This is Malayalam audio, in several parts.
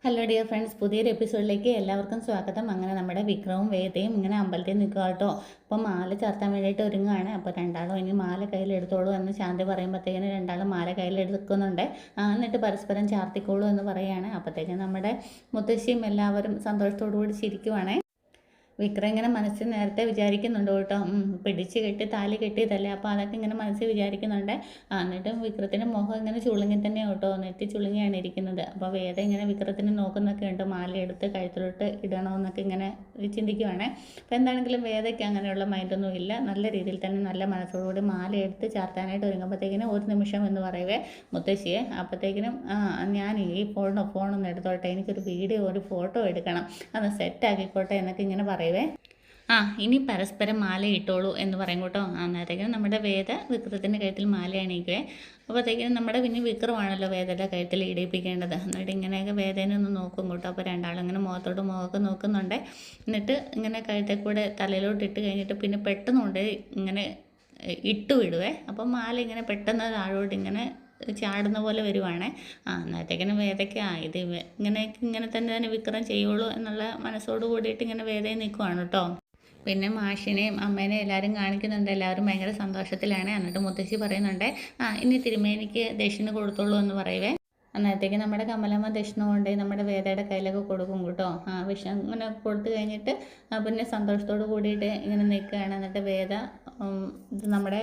ഹലോ ഡിയർ ഫ്രണ്ട്സ്, പുതിയൊരു എപ്പിസോഡിലേക്ക് എല്ലാവർക്കും സ്വാഗതം. അങ്ങനെ നമ്മുടെ വിക്രവും വേദയും ഇങ്ങനെ അമ്പലത്തിൽ നിൽക്കുക കേട്ടോ. അപ്പം മാല ചാർത്താൻ വേണ്ടിയിട്ട് ഒരുങ്ങുകയാണ്. അപ്പോൾ രണ്ടാളും ഇനി മാല കയ്യിലെടുത്തോളൂ എന്ന് ശാന്തി പറയുമ്പോഴത്തേക്കിന് രണ്ടാളും മാല കയ്യിലെടുക്കുന്നുണ്ട്. എന്നിട്ട് പരസ്പരം ചാർത്തിക്കോളൂ എന്ന് പറയുകയാണ്. അപ്പോഴത്തേക്കും നമ്മുടെ മുത്തശ്ശിയും എല്ലാവരും സന്തോഷത്തോടു കൂടി ചിരിക്കുവാണേ. വിക്രം ഇങ്ങനെ മനസ്സിൽ നേരത്തെ വിചാരിക്കുന്നുണ്ട് കേട്ടോ, പിടിച്ച് കെട്ടി താലി കെട്ടിയതല്ലേ, അപ്പോൾ അതൊക്കെ ഇങ്ങനെ മനസ്സിൽ വിചാരിക്കുന്നുണ്ട്. എന്നിട്ടും വിക്രത്തിൻ്റെ മുഖം ഇങ്ങനെ ചുളുങ്ങി തന്നെ കേട്ടോ, നെറ്റി ചുളുങ്ങിയാണ് ഇരിക്കുന്നത്. അപ്പോൾ വേദ ഇങ്ങനെ വിക്രത്തിനെ നോക്കുന്നൊക്കെ ഉണ്ട്, മാല എടുത്ത് കഴുത്തിലോട്ട് ഇടണമെന്നൊക്കെ ഇങ്ങനെ ചിന്തിക്കുവാണേ. അപ്പോൾ എന്താണെങ്കിലും വേദയ്ക്ക് അങ്ങനെയുള്ള മൈൻഡൊന്നും ഇല്ല. നല്ല രീതിയിൽ തന്നെ നല്ല മനസ്സോടുകൂടി മാല എടുത്ത് ചാർത്താനായിട്ട് ഒരുങ്ങുമ്പോഴത്തേക്കിനും ഒരു നിമിഷം എന്ന് പറയവേ മുത്തശ്ശിയെ, അപ്പോഴത്തേക്കിനും ഞാൻ ഈ ഫോണൊന്ന് എടുത്തോട്ടെ, എനിക്കൊരു വീഡിയോ ഒരു ഫോട്ടോ എടുക്കണം, അത് സെറ്റാക്കിക്കോട്ടെ എന്നൊക്കെ ഇങ്ങനെ പറയും. ഇനി പരസ്പരം മാല ഇട്ടോളൂ എന്ന് പറയും കേട്ടോ. അന്നേരത്തേക്കും നമ്മുടെ വേദ വിക്രത്തിൻ്റെ കഴുത്തിൽ മാല അണിയിക്കുവേ. അപ്പോഴത്തേക്കും നമ്മുടെ പിന്നെ വിക്രമാണല്ലോ വേദയുടെ കഴുത്തിൽ ഇടിയിപ്പിക്കേണ്ടത്. എന്നിട്ട് ഇങ്ങനെയൊക്കെ വേദനെ ഒന്ന് നോക്കും കേട്ടോ. അപ്പോൾ രണ്ടാളും ഇങ്ങനെ മുഖത്തോട്ട് മുഖമൊക്കെ നോക്കുന്നുണ്ട്. എന്നിട്ട് ഇങ്ങനെ കഴുത്തിൽ കൂടെ തലയിലോട്ട് ഇട്ട് കഴിഞ്ഞിട്ട് പിന്നെ പെട്ടെന്നുണ്ട് ഇങ്ങനെ ഇട്ട് വിടുവേ. അപ്പം മാല ഇങ്ങനെ പെട്ടെന്ന് താഴോട്ട് ഇങ്ങനെ ചാടുന്ന പോലെ വരുവാണ്. അന്നേരത്തേക്കിനും വേദയ്ക്ക് ഇത് ഇങ്ങനെ തന്നെ വിക്രം ചെയ്യുള്ളൂ എന്നുള്ള മനസ്സോട് കൂടിയിട്ട് ഇങ്ങനെ വേദയെ നിൽക്കുവാണ് കേട്ടോ. പിന്നെ മാഷിനെയും അമ്മേനെയും എല്ലാവരും കാണിക്കുന്നുണ്ട്. എല്ലാവരും ഭയങ്കര സന്തോഷത്തിലാണ്. എന്നിട്ട് മുത്തശ്ശി പറയുന്നുണ്ട്, ഇനി തിരുമേനിക്ക് ദക്ഷിണ കൊടുത്തോളൂ എന്ന് പറയുവേ. അന്നേരത്തേക്ക് നമ്മുടെ കമലമ്മ ദക്ഷിണ കൊണ്ട് നമ്മുടെ വേദയുടെ കയ്യിലൊക്കെ കൊടുക്കും കേട്ടോ. വിഷം ഇങ്ങനെ കൊടുത്തു കഴിഞ്ഞിട്ട് പിന്നെ സന്തോഷത്തോട് കൂടിയിട്ട് ഇങ്ങനെ നിൽക്കുകയാണ്. എന്നിട്ട് വേദ നമ്മുടെ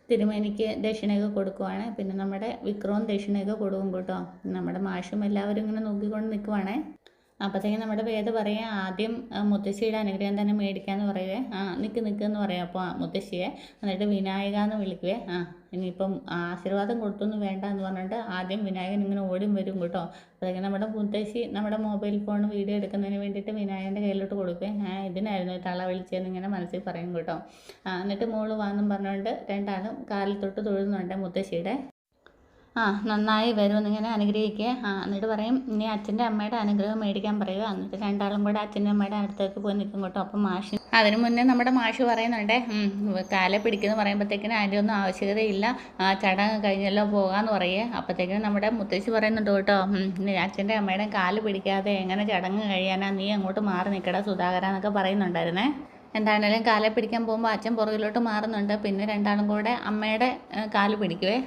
തിരുമേനിക്ക് ദക്ഷിണയൊക്കെ കൊടുക്കുവാണ്. പിന്നെ നമ്മുടെ വിക്രവും ദക്ഷിണയൊക്കെ കൊടുക്കും കേട്ടോ. നമ്മുടെ മാഷും എല്ലാവരും ഇങ്ങനെ നോക്കിക്കൊണ്ട് നിൽക്കുവാണേ. അപ്പോഴത്തേക്കും നമ്മുടെ വേദ പറയാം, ആദ്യം മുത്തശ്ശിയുടെ അനുഗ്രഹം തന്നെ മേടിക്കാമെന്ന് പറയുവേ. നിൽക്കെന്ന് പറയാം അപ്പോൾ മുത്തശ്ശിയെ. എന്നിട്ട് വിനായക എന്ന് വിളിക്കുവേ. ഇനിയിപ്പം ആശീർവാദം കൊടുത്തൊന്നും വേണ്ട എന്ന് പറഞ്ഞിട്ട് ആദ്യം വിനായകൻ ഇങ്ങനെ ഓടി വരും കേട്ടോ. അപ്പോഴത്തേക്കും നമ്മുടെ മുത്തശ്ശി നമ്മുടെ മൊബൈൽ ഫോൺ വീഡിയോ എടുക്കുന്നതിന് വേണ്ടിയിട്ട് വിനായകൻ്റെ കയ്യിലോട്ട് കൊടുക്കുവേ. ഇതിനായിരുന്നു തള വിളിച്ചതെന്ന് ഇങ്ങനെ മനസ്സിൽ പറയും കേട്ടോ. എന്നിട്ട് മോള് വാന്നും പറഞ്ഞുകൊണ്ട് രണ്ടാളും കാലിൽ തൊട്ട് തൊഴുന്നുണ്ട് മുത്തശ്ശിയുടെ. നന്നായി വരുമെന്നിങ്ങനെ അനുഗ്രഹിക്കുക. എന്നിട്ട് പറയും, ഇനി അച്ഛൻ്റെ അമ്മയുടെ അനുഗ്രഹം മേടിക്കാൻ പറയുക. എന്നിട്ട് രണ്ടാളും കൂടെ അച്ഛൻ്റെ അമ്മയുടെ അടുത്തേക്ക് പോയി നിൽക്കും കേട്ടോ. അപ്പം മാഷ് അതിന് മുന്നേ നമ്മുടെ മാഷ് പറയുന്നുണ്ട്, കാലെ പിടിക്കുമെന്ന് പറയുമ്പോഴത്തേക്കിനും അതിൻ്റെ ഒന്നും ആവശ്യകതയില്ല, ചടങ്ങ് കഴിഞ്ഞല്ലോ പോകാമെന്ന് പറയുക. അപ്പോഴത്തേക്കിനും നമ്മുടെ മുത്തശ്ശി പറയുന്നുണ്ട് കേട്ടോ, അച്ഛൻ്റെ അമ്മയുടെ കാല് പിടിക്കാതെ എങ്ങനെ ചടങ്ങ് കഴിയാനാ, നീ അങ്ങോട്ട് മാറി നിൽക്കടാ സുധാകര എന്നൊക്കെ പറയുന്നുണ്ടായിരുന്നേ. എന്താണേലും കാലെ പിടിക്കാൻ പോകുമ്പോൾ അച്ഛൻ പുറകിലോട്ട് മാറുന്നുണ്ട്. പിന്നെ രണ്ടാളും കൂടെ അമ്മയുടെ കാല് പിടിക്കുവേ.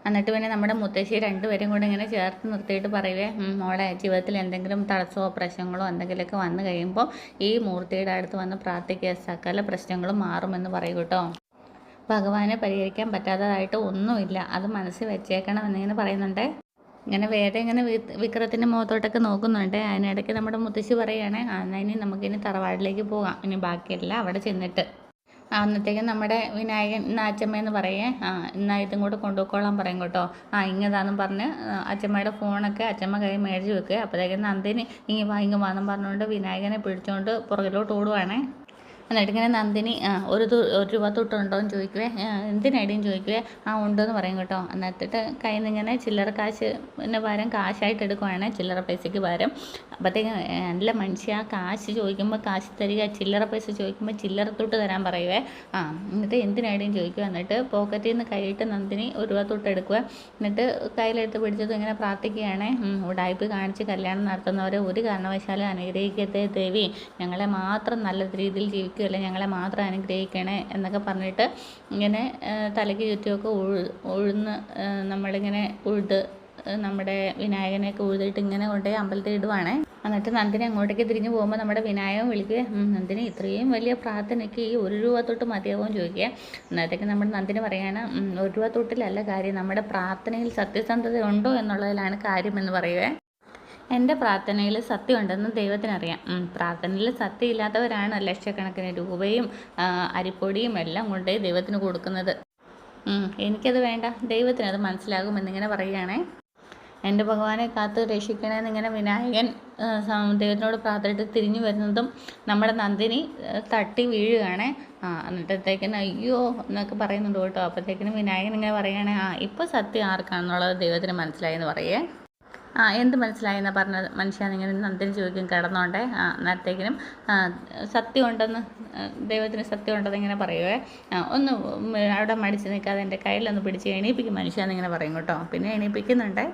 എന്നിട്ട് പിന്നെ നമ്മുടെ മുത്തശ്ശി രണ്ടുപേരും കൂടെ ഇങ്ങനെ ചേർത്ത് നിർത്തിയിട്ട് പറയുവേ, മോളെ ജീവിതത്തിൽ എന്തെങ്കിലും തടസ്സമോ പ്രശ്നങ്ങളോ എന്തെങ്കിലുമൊക്കെ വന്നു കഴിയുമ്പോൾ ഈ മൂർത്തിയുടെ അടുത്ത് വന്ന് പ്രാർത്ഥിക്കുക, സകല പ്രശ്നങ്ങളും മാറുമെന്ന് പറയും കേട്ടോ. ഭഗവാനെ പരിഹരിക്കാൻ പറ്റാത്തതായിട്ട് ഒന്നുമില്ല, അത് മനസ്സിൽ വെച്ചേക്കണം എന്നിങ്ങനെ പറയുന്നുണ്ട്. ഇങ്ങനെ വേറെ ഇങ്ങനെ വിക്രത്തിൻ്റെ മുഖത്തോട്ടൊക്കെ നോക്കുന്നുണ്ട്. അതിനിടയ്ക്ക് നമ്മുടെ മുത്തശ്ശി പറയുകയാണ്, എന്നാൽ ഇനി നമുക്കിനി തറവാടിലേക്ക് പോകാം, ഇനി ബാക്കിയെല്ലാം അവിടെ ചെന്നിട്ട്. അന്നത്തേക്കും നമ്മുടെ വിനായകൻ അച്ഛമ്മയെന്ന് പറയേ, എന്നാൽ ഇതും കൂടെ കൊണ്ടുപോയിക്കോളാൻ പറയും കേട്ടോ. ഇങ്ങതാന്നും പറഞ്ഞ് അച്ഛമ്മയുടെ ഫോണൊക്കെ അച്ഛമ്മ കൈ മേടിച്ച് വെക്കുക. അപ്പോഴത്തേക്കും നന്ദിനി ഇങ്ങ് വാങ്ങും പറഞ്ഞുകൊണ്ട് വിനായകനെ പിടിച്ചുകൊണ്ട് പുറകിലോട്ട് ഓടുവാണേ. എന്നിട്ട് ഇങ്ങനെ നന്ദിനി ഒരു രൂപ തൊട്ടുണ്ടോ എന്ന് ചോദിക്കുവേ. എന്തിനടിയും ചോദിക്കുവേ. ഉണ്ടെന്ന് പറയും കേട്ടോ. എന്നിട്ട് കയ്യിൽ നിന്ന് ഇങ്ങനെ ചില്ലറ കാശിന് പകരം കാശായിട്ട് എടുക്കുവാണ്, ചില്ലറ പൈസയ്ക്ക് പകരം. അപ്പോഴത്തേക്കും നല്ല മനുഷ്യ, കാശ് ചോദിക്കുമ്പോൾ കാശ് തരിക, ചില്ലറ പൈസ ചോദിക്കുമ്പോൾ ചില്ലറ തൊട്ട് തരാൻ പറയുവേ. എന്നിട്ട് എന്തിനടിയും ചോദിക്കുക. എന്നിട്ട് പോക്കറ്റിൽ നിന്ന് കൈയിട്ട് നന്ദിനി ഒരു രൂപ തൊട്ട് എടുക്കുക. എന്നിട്ട് കയ്യിലെടുത്ത് പിടിച്ചത് ഇങ്ങനെ പ്രാർത്ഥിക്കുകയാണ്, ഉടായ്പ് കാണിച്ച് കല്യാണം നടത്തുന്നവരെ ഒരു കാരണവശാലും അനുഗ്രഹിക്കട്ടെ ദേവി, ഞങ്ങളെ മാത്രം നല്ല രീതിയിൽ ജീവിക്കുക, ഞങ്ങളെ മാത്രം അനുഗ്രഹിക്കണേ എന്നൊക്കെ പറഞ്ഞിട്ട് ഇങ്ങനെ തലയ്ക്ക് ചുറ്റുമൊക്കെ ഉഴുന്ന് നമ്മളിങ്ങനെ ഉഴുത് നമ്മുടെ വിനായകനെയൊക്കെ ഉഴുതിട്ട് ഇങ്ങനെ കൊണ്ടുപോയി അമ്പലത്തിൽ ഇടുവാണേ. എന്നിട്ട് നന്ദിനി അങ്ങോട്ടേക്ക് തിരിഞ്ഞു പോകുമ്പോൾ നമ്മുടെ വിനായകൻ വിളിക്കുക, നന്ദിനി ഇത്രയും വലിയ പ്രാർത്ഥനയ്ക്ക് ഈ ഒരു രൂപ തൊട്ട് മതിയാവും ചോദിക്കുക. അന്നേരത്തേക്ക് നമ്മുടെ നന്ദിനി പറയാണ്, ഒരു രൂപ തൊട്ടിലല്ല കാര്യം, നമ്മുടെ പ്രാർത്ഥനയിൽ സത്യസന്ധത ഉണ്ടോ എന്നുള്ളതിലാണ് കാര്യമെന്ന് പറയുവേ. എൻ്റെ പ്രാർത്ഥനയിൽ സത്യമുണ്ടെന്ന് ദൈവത്തിനറിയാം. പ്രാർത്ഥനയിൽ സത്യമില്ലാത്തവരാണ് ലക്ഷക്കണക്കിന് രൂപയും അരിപ്പൊടിയും എല്ലാം കൊണ്ട് ദൈവത്തിന് കൊടുക്കുന്നത്. എനിക്കത് വേണ്ട, ദൈവത്തിനത് മനസ്സിലാകുമെന്നിങ്ങനെ പറയുകയാണേ. എൻ്റെ ഭഗവാനെ കാത്ത് രക്ഷിക്കണമെന്നിങ്ങനെ വിനായകൻ ദൈവത്തിനോട് പ്രാർത്ഥിച്ചിട്ട് തിരിഞ്ഞു വരുന്നതും നമ്മുടെ നന്ദിനി തട്ടി വീഴുകയാണേ. എന്നിട്ടത്തേക്കിന് അയ്യോ എന്നൊക്കെ പറയുന്നുണ്ട് കേട്ടോ. അപ്പോഴത്തേക്കിനും വിനായകൻ ഇങ്ങനെ പറയുകയാണെ, ഇപ്പോൾ സത്യം ആർക്കാണെന്നുള്ളത് ദൈവത്തിന് മനസ്സിലായെന്ന് പറയേ. എന്ത് മനസ്സിലായെന്നാണ് പറഞ്ഞത് മനുഷ്യനിങ്ങനെ നന്ദിനി ചോദിക്കും കിടന്നോണ്ടേ. നേരത്തേക്കിനും സത്യമുണ്ടെന്ന്, ദൈവത്തിന് സത്യമുണ്ടെന്ന് ഇങ്ങനെ പറയുവേ. ഒന്ന് അവിടെ മടിച്ച് നിൽക്കാതെ എൻ്റെ കയ്യിലൊന്ന് പിടിച്ച് എണീപ്പിക്കും മനുഷ്യനിങ്ങനെ പറയും കേട്ടോ. പിന്നെ എണീപ്പിക്കുന്നുണ്ട്.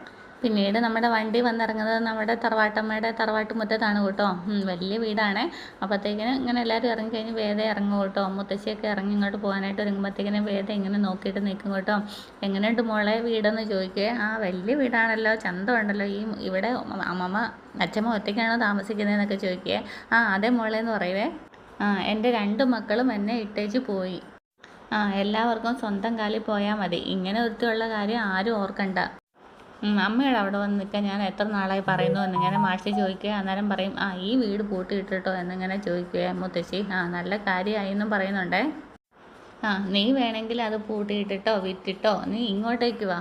പിന്നീട് നമ്മുടെ വണ്ടി വന്നിറങ്ങുന്നത് നമ്മുടെ തറവാട്ടമ്മയുടെ തറവാട്ട് മുറ്റത്താണ് കേട്ടോ. വലിയ വീടാണ്. അപ്പോഴത്തേക്കിന് ഇങ്ങനെ എല്ലാവരും ഇറങ്ങിക്കഴിഞ്ഞ് വേദ ഇറങ്ങും കേട്ടോ. മുത്തശ്ശിയൊക്കെ ഇറങ്ങി ഇങ്ങോട്ട് പോകാനായിട്ട് ഒരുങ്ങുമ്പോഴത്തേക്കിനും വേദ ഇങ്ങനെ നോക്കിയിട്ട് നിൽക്കും കേട്ടോ. എങ്ങനെയുണ്ട് മോളെ വീടെന്ന് ചോദിക്കുക. ആ വലിയ വീടാണല്ലോ, ചന്തമുണ്ടല്ലോ. ഇവിടെ അച്ഛമ്മ ഒറ്റയ്ക്കാണോ താമസിക്കുന്നതെന്നൊക്കെ ചോദിക്കുക. ആ അതെ മോളെ എന്ന് പറയുവേ. എൻ്റെ 2 മക്കളും എന്നെ ഇട്ടേച്ച് പോയി. എല്ലാവർക്കും സ്വന്തം കാലിൽ പോയാൽ മതി. ഇങ്ങനെ ഒരുത്തിയുള്ള കാര്യം ആരും ഓർക്കണ്ട. അമ്മയുടെ അവിടെ വന്ന് നിൽക്കാൻ ഞാൻ എത്ര നാളായി പറയുന്നു എന്നിങ്ങനെ മാഷി ചോദിക്കുക. അന്നേരം പറയും ഈ വീട് പൂട്ടിയിട്ടിട്ടോ എന്നിങ്ങനെ ചോദിക്കുക മുത്തശ്ശി. നല്ല കാര്യമായി എന്നും പറയുന്നുണ്ടേ. നീ വേണമെങ്കിൽ അത് പൂട്ടിയിട്ടിട്ടോ വിറ്റിട്ടോ നീ ഇങ്ങോട്ടേക്ക് വാ.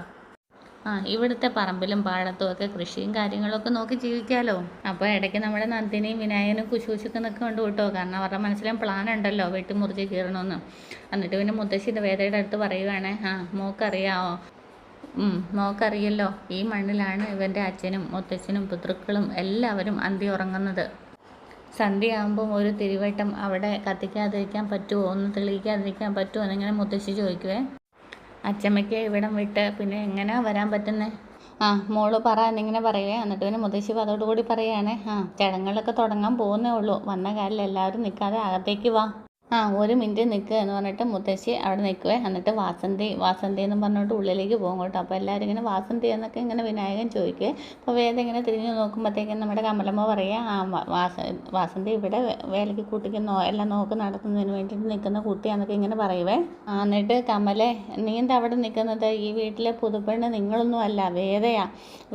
ഇവിടുത്തെ പറമ്പിലും പാടത്തും ഒക്കെ കൃഷിയും കാര്യങ്ങളൊക്കെ നോക്കി ജീവിക്കാമല്ലോ. അപ്പോൾ ഇടയ്ക്ക് നമ്മുടെ നന്ദിനിയും വിനായകനും കുശുകുശുക്കുന്നൊക്കെ ഉണ്ട് കേട്ടോ. കാരണം അവരുടെ മനസ്സിലും പ്ലാൻ ഉണ്ടല്ലോ വെട്ടിമുറിച്ച് കീറണമെന്ന്. എന്നിട്ട് പിന്നെ മുത്തശ്ശിയുടെ വേദയുടെ അടുത്ത് പറയുവാണ്, മോക്കറിയാമോ, മോക്കറിയല്ലോ, ഈ മണ്ണിലാണ് ഇവൻ്റെ അച്ഛനും മുത്തച്ഛനും പിതൃക്കളും എല്ലാവരും അന്തി ഉറങ്ങുന്നത്. സന്ധ്യയാകുമ്പം ഒരു തിരുവട്ടം അവിടെ കത്തിക്കാതിരിക്കാൻ പറ്റുമോ, ഒന്ന് തെളിയിക്കാതിരിക്കാൻ പറ്റുമോ എന്നിങ്ങനെ മുത്തശ്ശി ചോദിക്കുവേ. അച്ചമ്മയ്ക്ക് ഇവിടം വിട്ട് പിന്നെ എങ്ങനെയാ വരാൻ പറ്റുന്നത്? മോള് പറ എന്നിങ്ങനെ പറയുവേ. എന്നിട്ട് പിന്നെ മുത്തശ്ശി അതോടുകൂടി പറയുകയാണ്, ചടങ്ങുകളൊക്കെ തുടങ്ങാൻ പോകുന്നേ ഉള്ളൂ. വന്ന കാലിൽ എല്ലാവരും നിൽക്കാതെ അകത്തേക്ക് വാ. 1 മിനിറ്റ് നിൽക്കുക എന്ന് പറഞ്ഞിട്ട് മുത്തശ്ശി അവിടെ നിൽക്കുവേ. എന്നിട്ട് വാസന്തി എന്ന് പറഞ്ഞിട്ട് ഉള്ളിലേക്ക് പോകും കേട്ടോ. അപ്പോൾ എല്ലാവരും ഇങ്ങനെ വാസന്തി എന്നൊക്കെ ഇങ്ങനെ വിനായകൻ ചോദിക്കുക. അപ്പോൾ വേദം ഇങ്ങനെ തിരിഞ്ഞ് നോക്കുമ്പോഴത്തേക്കും നമ്മുടെ കമലമ്മ പറയുക, വാസന്തി ഇവിടെ വേലയ്ക്ക് കുട്ടിക്ക് എല്ലാം നോക്കി നടത്തുന്നതിന് വേണ്ടിയിട്ട് നിൽക്കുന്ന കുട്ടിയാന്നൊക്കെ ഇങ്ങനെ പറയുവേ. എന്നിട്ട് കമലെ, നീ എന്താ അവിടെ നിൽക്കുന്നത്? ഈ വീട്ടിലെ പുതുപ്പെണ്ണ് നിങ്ങളൊന്നും അല്ല,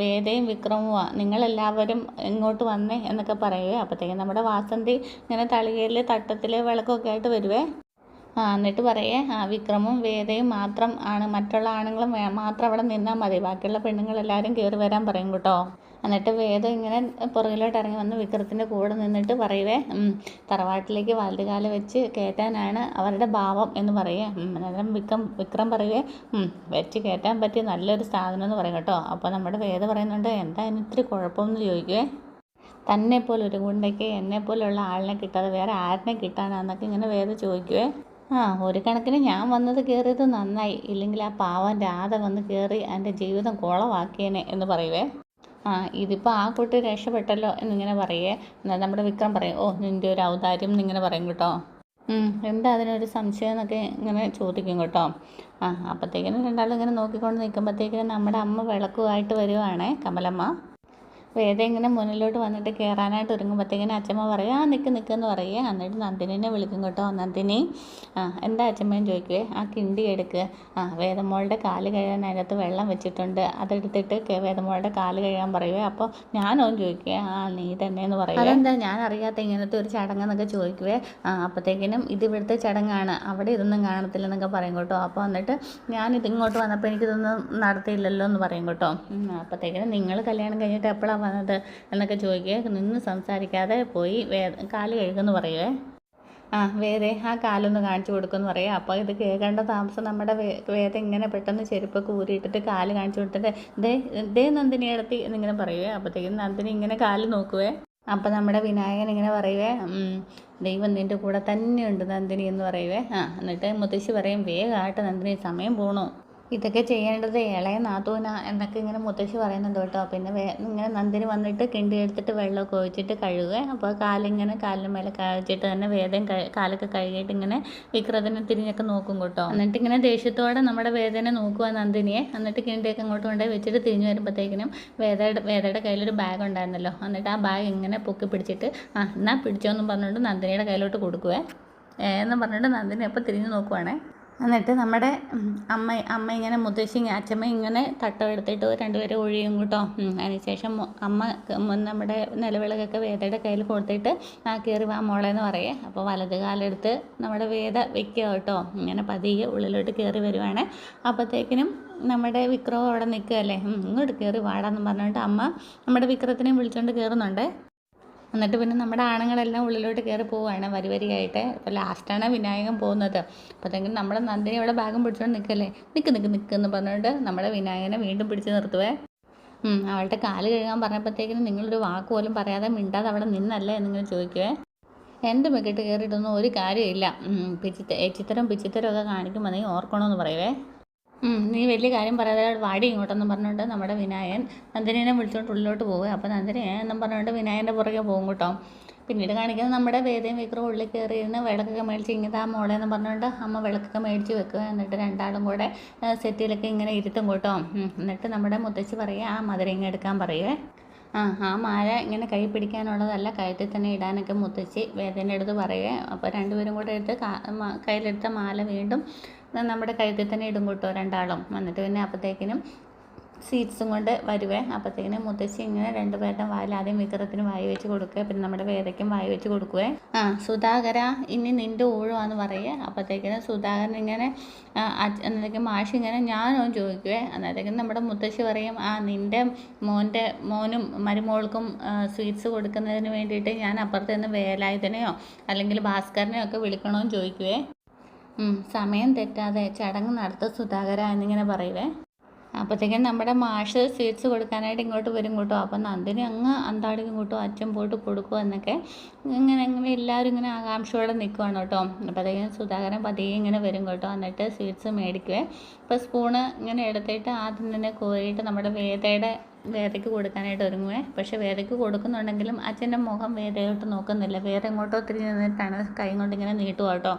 വേദയും വിക്രമുവാ, നിങ്ങളെല്ലാവരും ഇങ്ങോട്ട് വന്നേ എന്നൊക്കെ പറയുവേ. അപ്പോഴത്തേക്കും നമ്മുടെ വാസന്തി ഇങ്ങനെ തളികയിൽ തട്ടത്തിൽ വിളക്കൊക്കെ വരുവേ. എന്നിട്ട് പറയേ, വിക്രമും വേദയും മാത്രം ആണ്, മറ്റുള്ള ആണുങ്ങളും മാത്രം അവിടെ നിന്നാൽ മതി, ബാക്കിയുള്ള പെണ്ണുങ്ങളെല്ലാവരും കയറി വരാൻ പറയും കേട്ടോ. എന്നിട്ട് വേദ ഇങ്ങനെ പുറകിലോട്ട് ഇറങ്ങി വന്ന് വിക്രത്തിൻ്റെ കൂടെ നിന്നിട്ട് പറയുവേ, തറവാട്ടിലേക്ക് വലതുകാല് വെച്ച് കയറ്റാനാണ് അവരുടെ ഭാവം എന്ന് പറയേ. അന്നേരം വിക്രം പറയുവേ, വെച്ച് കയറ്റാൻ പറ്റിയ നല്ലൊരു സാധനം എന്ന് പറയും കേട്ടോ. അപ്പോൾ നമ്മുടെ വേദ പറയുന്നുണ്ട്, എന്താ അതിന് ഇത്തിരി കുഴപ്പമെന്ന് ചോദിക്കുവേ. തന്നെപ്പോലെ ഒരു ഗുണ്ടയ്ക്ക് എന്നെപ്പോലുള്ള ആളിനെ കിട്ടാതെ വേറെ ആരിനെ കിട്ടാനാന്നൊക്കെ ഇങ്ങനെ വേദ ചോദിക്കുവേ. ഒരു കണക്കിന് ഞാൻ വന്നത് കയറിയത് നന്നായി, ഇല്ലെങ്കിൽ ആ പാവം രാധ വന്ന് കയറി എൻ്റെ ജീവിതം കുളമാക്കിയേനെ എന്ന് പറയുവേ. ഇതിപ്പോൾ ആ കുട്ടി രക്ഷപ്പെട്ടല്ലോ എന്നിങ്ങനെ പറയേ. എന്നാൽ നമ്മുടെ വിക്രം പറയും, നിൻ്റെ ഒരു ഔദാര്യം എന്നിങ്ങനെ പറയും കേട്ടോ. എന്താ അതിനൊരു സംശയം എന്നൊക്കെ ഇങ്ങനെ ചോദിക്കും കേട്ടോ. അപ്പോഴത്തേക്കിനും രണ്ടാളും ഇങ്ങനെ നോക്കിക്കൊണ്ട് നിൽക്കുമ്പോഴത്തേക്കിനും നമ്മുടെ അമ്മ വിളക്കുമായിട്ട് വരുവാണേ, കമലമ്മ. വേദ ഇങ്ങനെ മുന്നിലോട്ട് വന്നിട്ട് കയറാനായിട്ട് ഒരുങ്ങുമ്പോഴത്തേക്കിനും അച്ഛമ്മ പറയും, നിൽക്കെന്ന് പറയുക. എന്നിട്ട് നന്ദിനിനെ വിളിക്കും കേട്ടോ. നന്ദിനി, എന്താ അച്ഛമ്മയും ചോദിക്കുവേ. കിണ്ടി എടുക്കുക, വേദമോളുടെ കാല് കഴുകാൻ അതിനകത്ത് വെള്ളം വെച്ചിട്ടുണ്ട്, അതെടുത്തിട്ട് വേദമോളുടെ കാല് കഴുകാൻ പറയുവേ. അപ്പോൾ ഞാനോൻ ചോദിക്കുക, നീ തന്നെയെന്ന് പറയുക. അതെന്താ ഞാൻ അറിയാത്ത ഇങ്ങനത്തെ ഒരു ചടങ്ങെന്നൊക്കെ ചോദിക്കുവേ. അപ്പോഴത്തേക്കിനും ഇത് ഇവിടുത്തെ ചടങ്ങാണ്, അവിടെ ഇതൊന്നും കാണത്തില്ലെന്നൊക്കെ പറയും കേട്ടോ. അപ്പോൾ എന്നിട്ട് ഞാനിത് ഇങ്ങോട്ട് വന്നപ്പോൾ എനിക്കിതൊന്നും നടത്തിയില്ലല്ലോ എന്ന് പറയും കേട്ടോ. അപ്പോഴത്തേക്കിനും നിങ്ങൾ കല്യാണം കഴിഞ്ഞിട്ട് എപ്പോഴാണ് വന്നത് എന്നൊക്കെ ചോദിക്കുക. നിന്ന് സംസാരിക്കാതെ പോയി കാല് കഴുകുമെന്ന് പറയുവേ. വേദ കാലൊന്ന് കാണിച്ചു കൊടുക്കുമെന്ന് പറയുക. അപ്പോൾ ഇത് കേൾക്കേണ്ട താമസം നമ്മുടെ വേദ ഇങ്ങനെ പെട്ടെന്ന് ചെരുപ്പൊക്കെ ഊരിയിട്ടിട്ട് കാല് കാണിച്ചു കൊടുത്തിട്ട് ദേ നന്ദിനി എടുത്തി എന്നിങ്ങനെ പറയുവേ. അപ്പോഴത്തേക്കും നന്ദിനി ഇങ്ങനെ കാല് നോക്കുവേ. അപ്പോൾ നമ്മുടെ വിനായകൻ ഇങ്ങനെ പറയുവേ, ദൈവം നിൻ്റെ കൂടെ തന്നെയുണ്ട് നന്ദിനി എന്ന് പറയുവേ. എന്നിട്ട് മുത്തശ്ശി പറയും, വേഗമായിട്ട് നന്ദിനി, സമയം പോണു, ഇതൊക്കെ ചെയ്യേണ്ടത് ഇളയ നാത്തൂനാ എന്നൊക്കെ ഇങ്ങനെ മുത്തശ്ശി പറയുന്നുണ്ട് കേട്ടോ. പിന്നെ ഇങ്ങനെ നന്ദിനി വന്നിട്ട് കിണ്ടി എടുത്തിട്ട് വെള്ളമൊക്കെ ഒഴിച്ചിട്ട് കഴുകുക. അപ്പോൾ കാലിന് മേലെ കഴിച്ചിട്ട് തന്നെ വേദന കാലൊക്കെ കഴുകിയിട്ട് ഇങ്ങനെ വിക്രത്തിനെ തിരിഞ്ഞൊക്കെ നോക്കും കേട്ടോ. എന്നിട്ട് ഇങ്ങനെ ദേഷ്യത്തോടെ നമ്മുടെ വേദനെ നോക്കുക നന്ദിനിയെ. എന്നിട്ട് കിണ്ടിയൊക്കെ അങ്ങോട്ട് കൊണ്ടുപോയി വെച്ചിട്ട് തിരിഞ്ഞു വരുമ്പോഴത്തേക്കിനും വേദയുടെ കയ്യിലൊരു ബാഗ് ഉണ്ടായിരുന്നല്ലോ. എന്നിട്ട് ആ ബാഗ് ഇങ്ങനെ പൊക്കി പിടിച്ചിട്ട് എന്നാ പിടിച്ചോന്നും പറഞ്ഞുകൊണ്ട് നന്ദിനിയുടെ കയ്യിലോട്ട് കൊടുക്കുവേ എന്ന് പറഞ്ഞിട്ട് നന്ദിനി അപ്പോൾ തിരിഞ്ഞു നോക്കുവാണേ. എന്നിട്ട് നമ്മുടെ അമ്മ ഇങ്ങനെ മുത്തശ്ശി അച്ഛമ്മ ഇങ്ങനെ തട്ടം എടുത്തിട്ട് രണ്ടുപേരും ഒഴിയും കേട്ടോ. അതിനുശേഷം അമ്മ നമ്മുടെ നിലവിളക്കൊക്കെ വേദയുടെ കയ്യിൽ കൊടുത്തിട്ട് കയറി വാ മോളെ എന്ന് പറയേ. അപ്പോൾ വലത് കാലെടുത്ത് നമ്മുടെ വേദ വെക്കുക കേട്ടോ. ഇങ്ങനെ പതിയെ ഉള്ളിലോട്ട് കയറി വരുവാണ്. അപ്പോഴത്തേക്കിനും നമ്മുടെ വിക്രവും അവിടെ നിൽക്കുകയല്ലേ, ഇങ്ങോട്ട് കയറി വാടാന്ന് പറഞ്ഞിട്ട് അമ്മ നമ്മുടെ വിക്രത്തിനെയും വിളിച്ചുകൊണ്ട് കയറുന്നുണ്ട്. എന്നിട്ട് പിന്നെ നമ്മുടെ ആണുങ്ങളെല്ലാം ഉള്ളിലോട്ട് കയറി പോവുകയാണ് വരിയായിട്ട്. അപ്പോൾ ലാസ്റ്റാണ് വിനായകൻ പോകുന്നത്. അപ്പോഴത്തേക്കും നമ്മുടെ നന്ദിനി അവിടെ ബാഗും പിടിച്ചുകൊണ്ട് നിൽക്കല്ലേ, നിൽക്കെന്ന് പറഞ്ഞുകൊണ്ട് നമ്മുടെ വിനായകനെ വീണ്ടും പിടിച്ച് നിർത്തുവേ. അവളുടെ കാല് കഴുകാൻ പറഞ്ഞപ്പോഴത്തേക്കിനും നിങ്ങളൊരു വാക്ക് പോലും പറയാതെ മിണ്ടാതെ അവിടെ നിന്നല്ലേ എന്നിങ്ങനെ ചോദിക്കുവേ. എൻ്റെ മെക്കിട്ട് കയറിയിട്ടൊന്നും ഒരു കാര്യമില്ല, പിച്ചിത്തരം ഒക്കെ കാണിക്കുമ്പോൾ നീ ഓർക്കണമെന്ന് പറയുവേ. നീ വലിയ കാര്യം പറയാതെ വാടി ഇങ്ങോട്ടെന്ന് പറഞ്ഞുകൊണ്ട് നമ്മുടെ വിനായകൻ നന്ദിനിനെ വിളിച്ചുകൊണ്ട് ഉള്ളിലോട്ട് പോകുക. അപ്പോൾ നന്ദിനി എന്നും പറഞ്ഞുകൊണ്ട് വിനായകൻ്റെ പുറകെ പോകും കേട്ടോ. പിന്നീട് കാണിക്കുന്നത് നമ്മുടെ വേദയും വിക്രവും ഉള്ളിൽ കയറിയിരുന്ന് വിളക്കൊക്കെ മേടിച്ച് ഇങ്ങനത്തെ മോളെ എന്ന് പറഞ്ഞുകൊണ്ട് അമ്മ വിളക്കൊക്കെ മേടിച്ച് വെക്കുക. എന്നിട്ട് രണ്ടാളും കൂടെ സെറ്റിലൊക്കെ ഇങ്ങനെ ഇരുത്തും കേട്ടോ. എന്നിട്ട് നമ്മുടെ മുത്തശ്ശി പറയുക ആ മധുരങ്ങ എടുക്കാൻ പറയുവേ. ആ മാല ഇങ്ങനെ കൈ പിടിക്കാനുള്ളതല്ല, കഴുത്തിൽ തന്നെ ഇടാനൊക്കെ മുത്തശ്ശി വേദൻ്റെ അടുത്ത് പറയുക. അപ്പോൾ രണ്ടുപേരും കൂടെ എടുത്ത് കയ്യിലെടുത്ത മാല വീണ്ടും നമ്മുടെ കഴുത്തിൽ തന്നെ ഇടും കേട്ടോ രണ്ടാളും. എന്നിട്ട് പിന്നെ അപ്പോഴത്തേക്കിനും സ്വീറ്റ്സും കൊണ്ട് വരുവേ. അപ്പോഴത്തേക്കിനും മുത്തശ്ശി ഇങ്ങനെ രണ്ടുപേരുടെ വായിൽ ആദ്യം വിക്രത്തിന് വായി വെച്ച് കൊടുക്കുക, പിന്നെ നമ്മുടെ വേദയ്ക്കും വായി വെച്ച് കൊടുക്കുവേ. സുധാകര ഇനി നിൻ്റെ ഊഴമാണെന്ന് പറയുക. അപ്പോഴത്തേക്കിനും സുധാകരൻ ഇങ്ങനെ അന്നേരത്തേക്കും മാഷി ഇങ്ങനെ ഞാനോ ചോദിക്കുവേ. അന്നേരത്തേക്കും നമ്മുടെ മുത്തശ്ശി പറയും നിൻ്റെ മോനും മരുമോൾക്കും സ്വീറ്റ്സ് കൊടുക്കുന്നതിന് വേണ്ടിയിട്ട് ഞാൻ അപ്പുറത്ത് നിന്ന് വേലായുധനെയോ അല്ലെങ്കിൽ ഭാസ്കരനെയോ ഒക്കെ വിളിക്കണമെന്ന് ചോദിക്കുവേ. സമയം തെറ്റാതെ ചടങ്ങ് നടത്തുക സുധാകര എന്നിങ്ങനെ പറയുവേ. അപ്പോഴത്തേക്കും നമ്മുടെ മാഷ് സ്വീറ്റ്സ് കൊടുക്കാനായിട്ട് ഇങ്ങോട്ട് വരും കേട്ടോ. അപ്പം നന്ദിനി അങ്ങ് അന്താടിക്കും കേട്ടോ, അച്ഛൻ പോയിട്ട് കൊടുക്കുക എന്നൊക്കെ ഇങ്ങനെ എല്ലാവരും ഇങ്ങനെ ആകാംക്ഷയോടെ നിൽക്കുകയാണ് കേട്ടോ. അപ്പോഴത്തേക്കും സുധാകരൻ പതിയെ ഇങ്ങനെ വരും കേട്ടോ. എന്നിട്ട് സ്വീറ്റ്സ് മേടിക്കുവേ. അപ്പോൾ സ്പൂണ് ഇങ്ങനെ എടുത്തിട്ട് ആദ്യം തന്നെ കോരിയിട്ട് നമ്മുടെ വേദയ്ക്ക് കൊടുക്കാനായിട്ട് ഒരുങ്ങുവേ. പക്ഷേ വേദയ്ക്ക് കൊടുക്കുന്നുണ്ടെങ്കിലും അച്ഛൻ്റെ മുഖം വേദയോട്ട് നോക്കുന്നില്ല, വേറെ എങ്ങോട്ടോ തിരിഞ്ഞ് നിന്നിട്ടാണ് കൈ കൊണ്ട് ഇങ്ങനെ നീട്ടുക കേട്ടോ.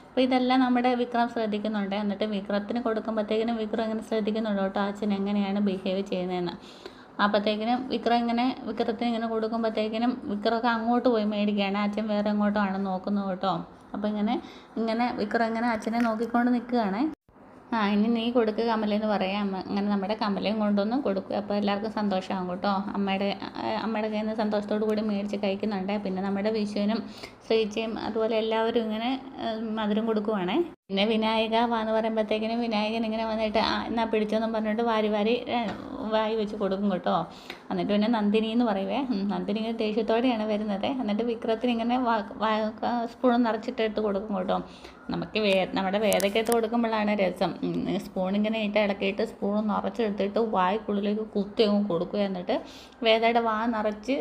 അപ്പോൾ ഇതെല്ലാം നമ്മുടെ വിക്രം ശ്രദ്ധിക്കുന്നുണ്ട്. എന്നിട്ട് വിക്രത്തിന് കൊടുക്കുമ്പോഴത്തേക്കിനും വിക്രം ഇങ്ങനെ ശ്രദ്ധിക്കുന്നുണ്ട് കേട്ടോ അച്ഛൻ എങ്ങനെയാണ് ബിഹേവ് ചെയ്യുന്നതെന്ന്. അപ്പോഴത്തേക്കിനും വിക്രത്തിന് ഇങ്ങനെ കൊടുക്കുമ്പോഴത്തേക്കിനും വിക്രമൊക്കെ അങ്ങോട്ട് പോയി മേടിക്കുകയാണ്, അച്ഛൻ വേറെ എങ്ങോട്ടോ ആണ് നോക്കുന്നത് കേട്ടോ. അപ്പോൾ ഇങ്ങനെ വിക്രം ഇങ്ങനെ അച്ഛനെ നോക്കിക്കൊണ്ട് നിൽക്കുകയാണ്. ഇനി നീ കൊടുക്കുക കമലെന്ന് പറയാം. അങ്ങനെ നമ്മുടെ കമലയും കൊണ്ടുവന്ന് കൊടുക്കുക. അപ്പോൾ എല്ലാവർക്കും സന്തോഷമാകും കേട്ടോ. അമ്മയുടെ കയ്യിൽ നിന്ന് സന്തോഷത്തോടു കൂടി മേടിച്ച് കഴിക്കുന്നുണ്ട്. പിന്നെ നമ്മുടെ വിഷുവിനും ശ്രീച്ചയും അതുപോലെ എല്ലാവരും ഇങ്ങനെ മധുരം കൊടുക്കുവാണേ. പിന്നെ വിനായക വാന്ന് പറയുമ്പോഴത്തേക്കിനും വിനായകൻ ഇങ്ങനെ വന്നിട്ട് എന്നാ പിടിച്ചോന്നും പറഞ്ഞിട്ട് വായി വെച്ച് കൊടുക്കും കേട്ടോ. എന്നിട്ട് പിന്നെ നന്ദിനി എന്ന് പറയുവേ. നന്ദിനി ഇങ്ങനെ ദേഷ്യത്തോടെയാണ് വരുന്നത്. എന്നിട്ട് വിക്രത്തിന് ഇങ്ങനെ സ്പൂൺ നിറച്ചിട്ട് കൊടുക്കും കേട്ടോ. നമ്മുടെ വേദക്കകത്ത് കൊടുക്കുമ്പോഴാണ് രസം. സ്പൂൺ ഇങ്ങനെ ഇളക്കിയിട്ട് സ്പൂൺ നിറച്ചെടുത്തിട്ട് വായ്ക്കുള്ളിലേക്ക് കുത്തി അങ്ങ് കൊടുക്കുക. എന്നിട്ട് വേദയുടെ വാ നിറച്ച്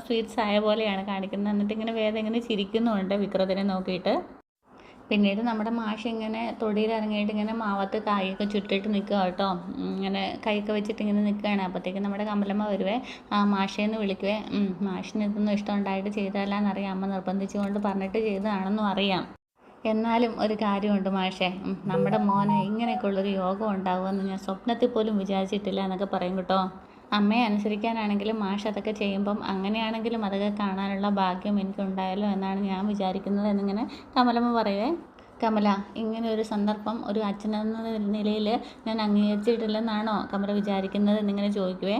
സ്വീറ്റ്സ് ആയ പോലെയാണ് കാണിക്കുന്നത്. എന്നിട്ട് ഇങ്ങനെ വേദ ഇങ്ങനെ ചിരിക്കുന്നുമുണ്ട് വിക്രത്തിനെ നോക്കിയിട്ട്. പിന്നീട് നമ്മുടെ മാഷ് ഇങ്ങനെ തൊടിയിൽ ഇറങ്ങിയിട്ട് ഇങ്ങനെ മാവത്ത് കായൊക്കെ ചുറ്റിട്ട് നിൽക്കുക കേട്ടോ. ഇങ്ങനെ കൈയൊക്കെ വെച്ചിട്ട് ഇങ്ങനെ നിൽക്കുകയാണ്. അപ്പോഴത്തേക്കും നമ്മുടെ കമലമ്മ വരുവേ. മാഷേന്ന് വിളിക്കുവേ. മാഷിന് ഇതൊന്നും ഇഷ്ടമുണ്ടായിട്ട് ചെയ്തതല്ലാന്നറിയാം, അമ്മ നിർബന്ധിച്ചുകൊണ്ട് പറഞ്ഞിട്ട് ചെയ്തതാണെന്നും അറിയാം. എന്നാലും ഒരു കാര്യമുണ്ട് മാഷേ, നമ്മുടെ മോന് ഇങ്ങനെയൊക്കെയുള്ളൊരു യോഗം ഉണ്ടാകുമെന്ന് ഞാൻ സ്വപ്നത്തിൽ പോലും വിചാരിച്ചിട്ടില്ല എന്നൊക്കെ പറയും കേട്ടോ. അമ്മയെ അനുസരിക്കാനാണെങ്കിലും മാഷ് അതൊക്കെ ചെയ്യുമ്പം അങ്ങനെയാണെങ്കിലും അതൊക്കെ കാണാനുള്ള ഭാഗ്യം എനിക്കുണ്ടായല്ലോ എന്നാണ് ഞാൻ വിചാരിക്കുന്നത് എന്നിങ്ങനെ കമലമ്മ പറയുവേ. കമല, ഇങ്ങനെ ഒരു സന്ദർഭം ഒരു അച്ഛനെന്ന നിലയിൽ ഞാൻ അംഗീകരിച്ചിട്ടില്ലെന്നാണോ കമല വിചാരിക്കുന്നത് എന്നിങ്ങനെ ചോദിക്കുവേ.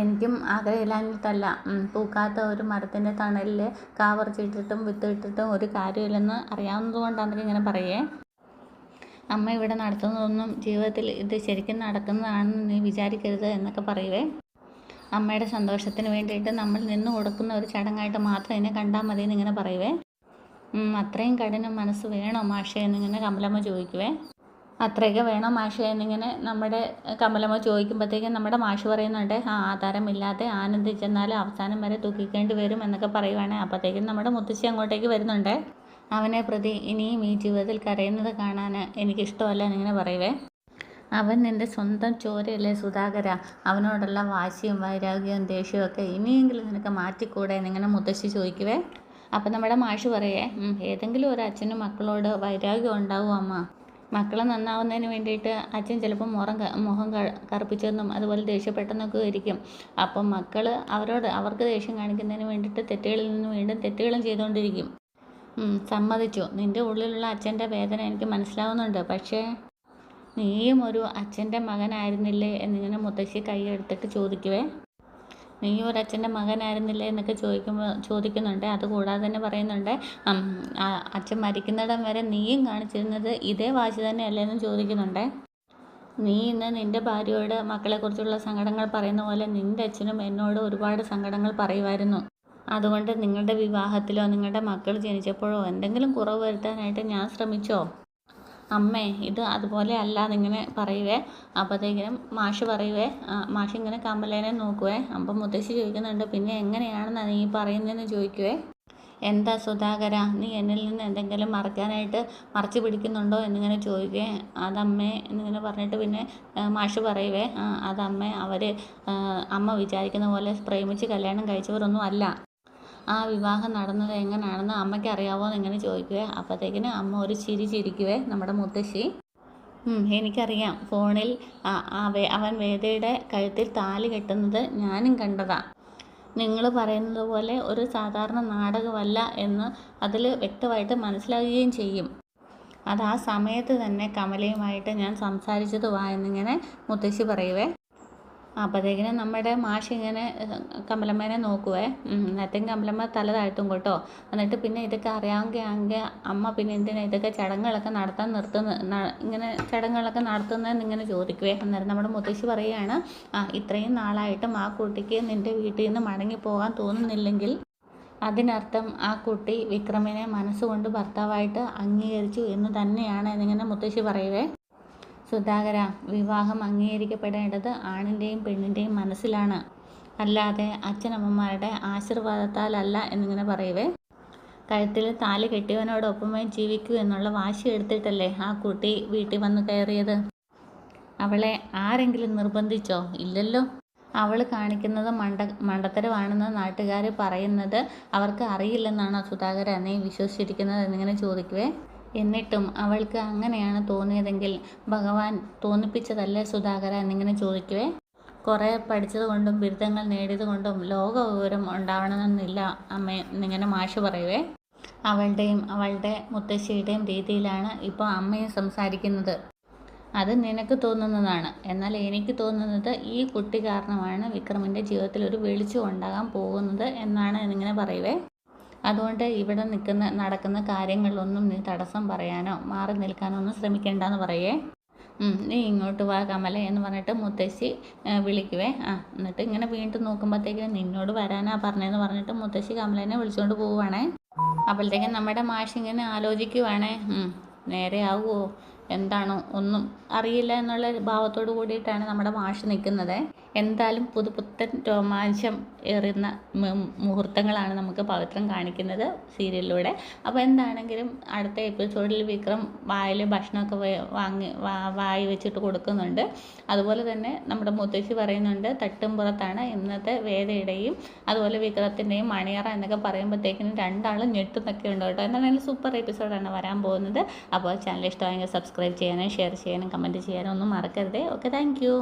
എനിക്കും ആഗ്രഹമില്ലാഞ്ഞിട്ടല്ല, പൂക്കാത്ത ഒരു മരത്തിൻ്റെ തണലിൽ കാവറിച്ചിട്ടിട്ടും വിത്തിട്ടിട്ടും ഒരു കാര്യമില്ലെന്ന് അറിയാവുന്നത് കൊണ്ടാണ് ഇങ്ങനെ പറയേ. അമ്മ ഇവിടെ നടത്തുന്നതൊന്നും ജീവിതത്തിൽ ഇത് ശരിക്കും നടക്കുന്നതാണെന്ന് നീ വിചാരിക്കരുത് എന്നൊക്കെ പറയുവേ. അമ്മയുടെ സന്തോഷത്തിന് വേണ്ടിയിട്ട് നമ്മൾ നിന്ന് കൊടുക്കുന്ന ഒരു ചടങ്ങായിട്ട് മാത്രം ഇതിനെ കണ്ടാൽ മതി എന്നിങ്ങനെ പറയുവേ. അത്രയും കഠിന മനസ്സ് വേണോ മാഷേ എന്നിങ്ങനെ കമലമ്മ ചോദിക്കുവേ. അത്രയൊക്കെ വേണോ മാഷേ എന്നിങ്ങനെ നമ്മുടെ കമലമ്മ ചോദിക്കുമ്പോഴത്തേക്കും നമ്മുടെ മാഷ് പറയുന്നുണ്ട് ആധാരമില്ലാതെ ആനന്ദിച്ചെന്നാൽ അവസാനം വരെ ദുഃഖിക്കേണ്ടി വരും എന്നൊക്കെ പറയുവാണ്. അപ്പോഴത്തേക്കും നമ്മുടെ മുത്തശ്ശി അങ്ങോട്ടേക്ക് വരുന്നുണ്ട്. അവനെ പ്രതി ഇനിയും ഈ ജീവിതത്തിൽ കരയുന്നത് കാണാൻ എനിക്കിഷ്ടമല്ല എന്നിങ്ങനെ പറയുവേ. അവൻ നിൻ്റെ സ്വന്തം ചോരയല്ലേ സുധാകര, അവനോടുള്ള വാശിയും വൈരാഗ്യവും ദേഷ്യവും ഒക്കെ ഇനിയെങ്കിലും നിനക്ക് മാറ്റിക്കൂടെ എന്നിങ്ങനെ മുത്തശ്ശി ചോദിക്കുവേ. അപ്പം നമ്മുടെ മാഷ് പറയേ, ഏതെങ്കിലും ഒരു അച്ഛനും മക്കളോട് വൈരാഗ്യം ഉണ്ടാവും അമ്മ. മക്കൾ നന്നാവുന്നതിന് വേണ്ടിയിട്ട് അച്ഛൻ ചിലപ്പോൾ മുഖം കറുപ്പിച്ചെന്നും അതുപോലെ ദേഷ്യപ്പെട്ടെന്നൊക്കെ ഇരിക്കും. അപ്പം മക്കൾ അവർക്ക് ദേഷ്യം കാണിക്കുന്നതിന് വേണ്ടിയിട്ട് തെറ്റുകളിൽ നിന്ന് വീണ്ടും തെറ്റുകളും ചെയ്തുകൊണ്ടിരിക്കും. സമ്മതിച്ചു, നിൻ്റെ ഉള്ളിലുള്ള അച്ഛൻ്റെ വേദന എനിക്ക് മനസ്സിലാവുന്നുണ്ട്. പക്ഷേ നീയും ഒരു അച്ഛൻ്റെ മകനായിരുന്നില്ലേ എന്നിങ്ങനെ മുത്തശ്ശി കൈ എടുത്തിട്ട് ചോദിക്കുവേ. നീയും ഒരു അച്ഛൻ്റെ മകനായിരുന്നില്ലേ എന്നൊക്കെ ചോദിക്കുന്നുണ്ട്. അതുകൂടാതെ തന്നെ പറയുന്നുണ്ട്, അച്ഛൻ മരിക്കുന്നിടം വരെ നീയും കാണിച്ചിരുന്നത് ഇതേ വാശി തന്നെയല്ലേ എന്നും ചോദിക്കുന്നുണ്ട്. നീ ഇന്ന് നിൻ്റെ ഭാര്യയോട് മക്കളെക്കുറിച്ചുള്ള സങ്കടങ്ങൾ പറയുന്ന പോലെ നിൻ്റെ അച്ഛനും എന്നോട് ഒരുപാട് സങ്കടങ്ങൾ പറയുമായിരുന്നു. അതുകൊണ്ട് നിങ്ങളുടെ വിവാഹത്തിലോ നിങ്ങളുടെ മക്കൾ ജനിച്ചപ്പോഴോ എന്തെങ്കിലും കുറവ് വരുത്താനായിട്ട് ഞാൻ ശ്രമിച്ചോ? അമ്മേ, ഇത് അതുപോലെ അല്ല എന്നിങ്ങനെ പറയുവേ. അപ്പോഴത്തേക്കിനും മാഷ് പറയുവേ. മാഷ് ഇങ്ങനെ കമലേനെ നോക്കുവേ. അപ്പം മുത്തശ്ശി ചോദിക്കുന്നുണ്ട്, പിന്നെ എങ്ങനെയാണെന്നാണ് നീ പറയുന്നതെന്ന് ചോദിക്കുവേ. എന്താ സുധാകര, നീ എന്നിൽ നിന്ന് എന്തെങ്കിലും മറയ്ക്കാനായിട്ട് മറച്ചു പിടിക്കുന്നുണ്ടോ എന്നിങ്ങനെ ചോദിക്കുകയും അതമ്മേ എന്നിങ്ങനെ പറഞ്ഞിട്ട് പിന്നെ മാഷ് പറയുവേ, അതമ്മേ അവർ അമ്മ വിചാരിക്കുന്ന പോലെ പ്രേമിച്ച് കല്യാണം കഴിച്ചവരൊന്നും അല്ല. ആ വിവാഹം നടന്നത് എങ്ങനെയാണെന്ന് അമ്മയ്ക്ക് അറിയാവോ എന്നിങ്ങനെ ചോദിക്കുവേ. അപ്പോഴത്തേക്കിന് അമ്മ ഒരു ചിരി ചിരിക്കുവേ, നമ്മുടെ മുത്തശ്ശി. എനിക്കറിയാം, ഫോണിൽ അവൻ വേദയുടെ കഴുത്തിൽ താലി കെട്ടുന്നത് ഞാനും കണ്ടതാ. നിങ്ങൾ പറയുന്നത് പോലെ ഒരു സാധാരണ നാടകമല്ല എന്ന് അതിൽ വ്യക്തമായിട്ട് മനസ്സിലാകുകയും ചെയ്യും. അത് ആ സമയത്ത് തന്നെ കമലയുമായിട്ട് ഞാൻ സംസാരിച്ചതുവാ എന്നിങ്ങനെ മുത്തശ്ശി പറയുവേ. അപ്പോഴത്തേക്കിനും നമ്മുടെ മാഷ് ഇങ്ങനെ കമലമ്മേനെ നോക്കുവേ. എന്നിട്ടും കമലമ്മ തല താഴ്ത്തും കേട്ടോ. എന്നിട്ട് പിന്നെ ഇതൊക്കെ അറിയാമെങ്കിൽ അമ്മ പിന്നെ എന്തിനാ ഇതൊക്കെ ചടങ്ങുകളൊക്കെ ഇങ്ങനെ ചടങ്ങുകളൊക്കെ നടത്തുന്നതെന്ന് ഇങ്ങനെ ചോദിക്കുവേ. അന്നേരം നമ്മുടെ മുത്തശ്ശി പറയുകയാണ്, ഇത്രയും നാളായിട്ടും ആ കുട്ടിക്ക് നിൻ്റെ വീട്ടിൽ നിന്ന് മടങ്ങിപ്പോകാൻ തോന്നുന്നില്ലെങ്കിൽ അതിനർത്ഥം ആ കുട്ടി വിക്രമിനെ മനസ്സുകൊണ്ട് ഭർത്താവായിട്ട് അംഗീകരിച്ചു എന്ന് തന്നെയാണ് എന്നിങ്ങനെ മുത്തശ്ശി പറയുവേ. സുധാകര, വിവാഹം അംഗീകരിക്കപ്പെടേണ്ടത് ആണിൻ്റെയും പെണ്ണിൻ്റെയും മനസ്സിലാണ്, അല്ലാതെ അച്ഛനമ്മമാരുടെ ആശീർവാദത്താലല്ല എന്നിങ്ങനെ പറയുവേ. കഴുത്തിൽ താലി കെട്ടിയവനോടൊപ്പമേ ജീവിക്കൂ എന്നുള്ള വാശി എടുത്തിട്ടല്ലേ ആ കുട്ടി വീട്ടിൽ വന്ന് കയറിയത്. അവളെ ആരെങ്കിലും നിർബന്ധിച്ചോ? ഇല്ലല്ലോ. അവൾ കാണിക്കുന്നത് മണ്ടത്തരമാണെന്ന് നാട്ടുകാർ പറയുന്നത് അവർക്ക് അറിയില്ലെന്നാണോ സുധാകര നീ വിശ്വസിച്ചിരിക്കുന്നത് എന്നിങ്ങനെ ചോദിക്കുവേ. എന്നിട്ടും അവൾക്ക് അങ്ങനെയാണ് തോന്നിയതെങ്കിൽ ഭഗവാൻ തോന്നിപ്പിച്ചതല്ലേ സുധാകര എന്നിങ്ങനെ ചോദിക്കുവേ. കുറേ പഠിച്ചതുകൊണ്ടും ബിരുദങ്ങൾ നേടിയതുകൊണ്ടും ലോക വിവരം ഉണ്ടാവണമെന്നില്ല അമ്മേ എന്നിങ്ങനെ മാഷ് പറയുവേ. അവളുടെയും അവളുടെ മുത്തശ്ശിയുടെയും രീതിയിലാണ് ഇപ്പോൾ അമ്മയും സംസാരിക്കുന്നത്. അത് നിനക്ക് തോന്നുന്നതാണ്. എന്നാൽ എനിക്ക് തോന്നുന്നത് ഈ കുട്ടി കാരണമാണ് വിക്രമിൻ്റെ ജീവിതത്തിൽ ഒരു വെളിച്ചം ഉണ്ടാകാൻ പോകുന്നത് എന്നാണ് എന്നിങ്ങനെ പറയുവേ. അതുകൊണ്ട് ഇവിടെ നടക്കുന്ന കാര്യങ്ങളിലൊന്നും നീ തടസ്സം പറയാനോ മാറി നിൽക്കാനോ ഒന്നും ശ്രമിക്കേണ്ടെന്ന് പറയേ. നീ ഇങ്ങോട്ട് വാ കമല എന്ന് പറഞ്ഞിട്ട് മുത്തശ്ശി വിളിക്കുവേ. എന്നിട്ട് ഇങ്ങനെ വീണ്ടും നോക്കുമ്പോഴത്തേക്കും നിന്നോട് വരാനാ പറഞ്ഞതെന്ന് പറഞ്ഞിട്ട് മുത്തശ്ശി കമലേനെ വിളിച്ചുകൊണ്ട് പോവുകയാണേ. അപ്പോഴത്തേക്കും നമ്മുടെ മാഷ് ഇങ്ങനെ ആലോചിക്കുവാണേ, നേരെ ആവുമോ എന്താണോ ഒന്നും അറിയില്ല എന്നുള്ള ഭാവത്തോട് കൂടിയിട്ടാണ് നമ്മുടെ മാഷ് നിൽക്കുന്നത്. എന്തായാലും പുതുപുത്തൻ രോമാഞ്ചം ഏറുന്ന മുഹൂർത്തങ്ങളാണ് നമുക്ക് പവിത്രം കാണിക്കുന്നത് സീരിയലിലൂടെ. അപ്പോൾ എന്താണെങ്കിലും അടുത്ത എപ്പിസോഡിൽ വിക്രം വായിൽ ഭക്ഷണമൊക്കെ വായി വെച്ചിട്ട് കൊടുക്കുന്നുണ്ട്. അതുപോലെ തന്നെ നമ്മുടെ മുത്തശ്ശി പറയുന്നുണ്ട് തട്ടും പുറത്താണ് ഇന്നത്തെ വേദയുടെയും അതുപോലെ വിക്രത്തിൻ്റെയും മണിയറ എന്നൊക്കെ പറയുമ്പോഴത്തേക്കിനും രണ്ടാളും ഞെട്ടുന്നൊക്കെ ഉണ്ട് കേട്ടോ. എന്താണെങ്കിലും സൂപ്പർ എപ്പിസോഡാണ് വരാൻ പോകുന്നത്. അപ്പോൾ ചാനൽ ഇഷ്ടമായെങ്കിൽ സബ്സ്ക്രൈബ് ചെയ്യാനും ഷെയർ ചെയ്യാനും കമൻറ്റ് ചെയ്യാനും ഒന്നും മറക്കരുത്. Okay, thank you.